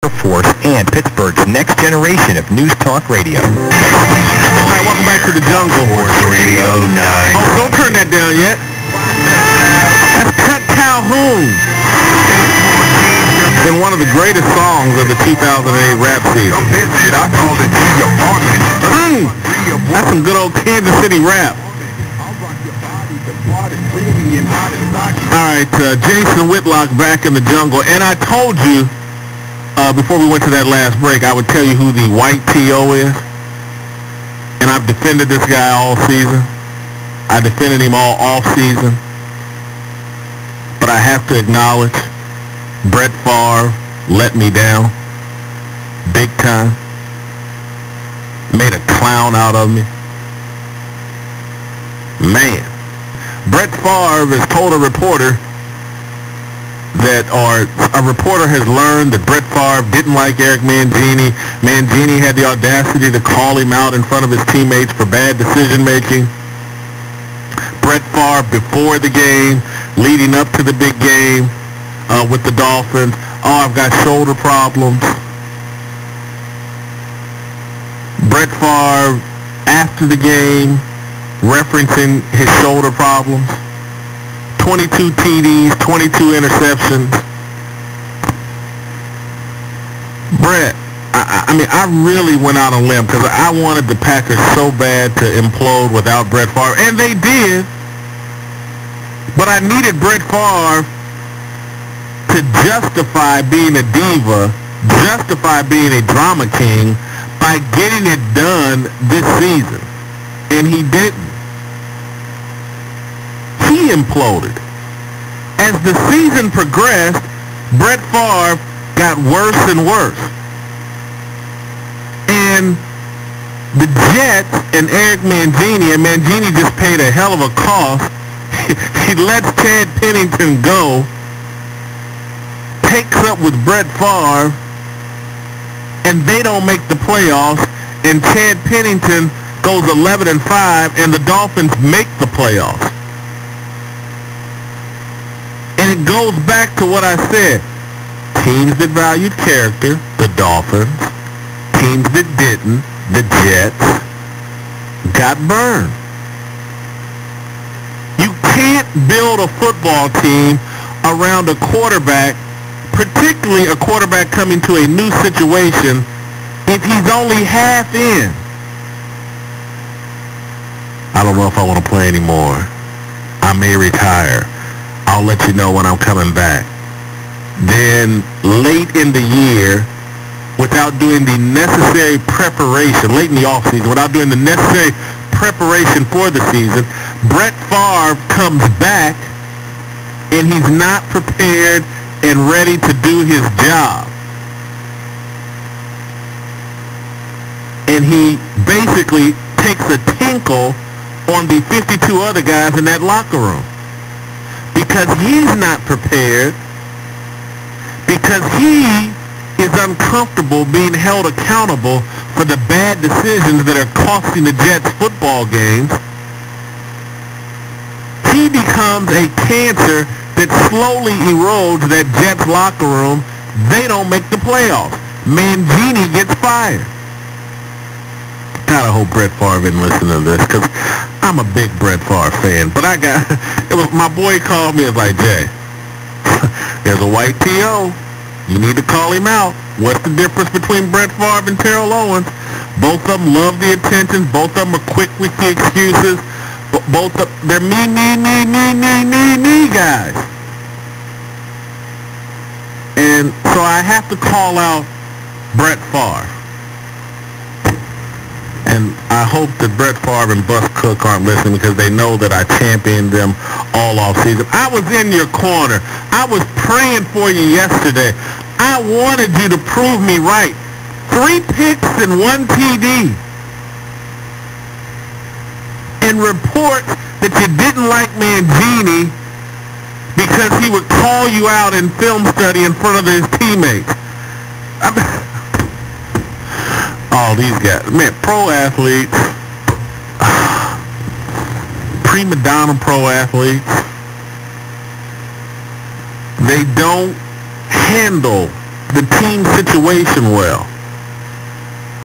Force and Pittsburgh's next generation of news talk radio. All right, welcome back to the jungle. Force Radio 9. Oh, don't turn that down yet. That's Cut Calhoun. In one of the greatest songs of the 2008 rap season. I called it your apartment. That's some good old Kansas City rap. All right, Jason Whitlock back in the jungle. And I told you, before we went to that last break, I would tell you who the White T.O is. And I've defended this guy all season. I defended him all off season. But I have to acknowledge, Brett Favre let me down. Big time. Made a clown out of me. Man. Brett Favre has told a reporter that, or a reporter has learned that Brett Favre didn't like Eric Mangini. Mangini had the audacity to call him out in front of his teammates for bad decision-making. Brett Favre, before the game, leading up to the big game with the Dolphins, I've got shoulder problems. Brett Favre, after the game, referencing his shoulder problems. 22 TDs, 22 interceptions. Brett, I really went out on a limb because I wanted the Packers so bad to implode without Brett Favre, and they did. But I needed Brett Favre to justify being a diva, justify being a drama king by getting it done this season. And he didn't. He imploded. As the season progressed, Brett Favre got worse and worse. And the Jets and Eric Mangini, and Mangini just paid a hell of a cost. He lets Chad Pennington go, takes up with Brett Favre, and they don't make the playoffs, and Chad Pennington goes 11-5, and the Dolphins make the playoffs. And it goes back to what I said. Teams that valued character, the Dolphins. Teams that didn't, the Jets, got burned. You can't build a football team around a quarterback, particularly a quarterback coming to a new situation, if he's only half in. I don't know if I want to play anymore. I may retire. I'll let you know when I'm coming back. Then late in the year, without doing the necessary preparation, late in the offseason, without doing the necessary preparation for the season, Brett Favre comes back and he's not prepared and ready to do his job. And he basically takes a tinkle on the 52 other guys in that locker room. Because he's not prepared, because he is uncomfortable being held accountable for the bad decisions that are costing the Jets football games. He becomes a cancer that slowly erodes that Jets locker room. They don't make the playoffs. Mangini gets fired. God, I hope Brett Favre didn't listen to this, because I'm a big Brett Favre fan. But my boy called me and was like, Jay, there's a White T.O. You need to call him out. What's the difference between Brett Favre and Terrell Owens? Both of them love the attention. Both of them are quick with the excuses. They're me guys. And so I have to call out Brett Favre. And I hope that Brett Favre and Bus Cook aren't listening, because they know that I championed them all off season. I was in your corner. I was praying for you yesterday. I wanted you to prove me right. 3 picks and 1 TD. And reports that you didn't like Mangini because he would call you out in film study in front of his teammates. Oh, these guys. Man, pro athletes. Prima donna pro athletes. They don't handle the team situation well.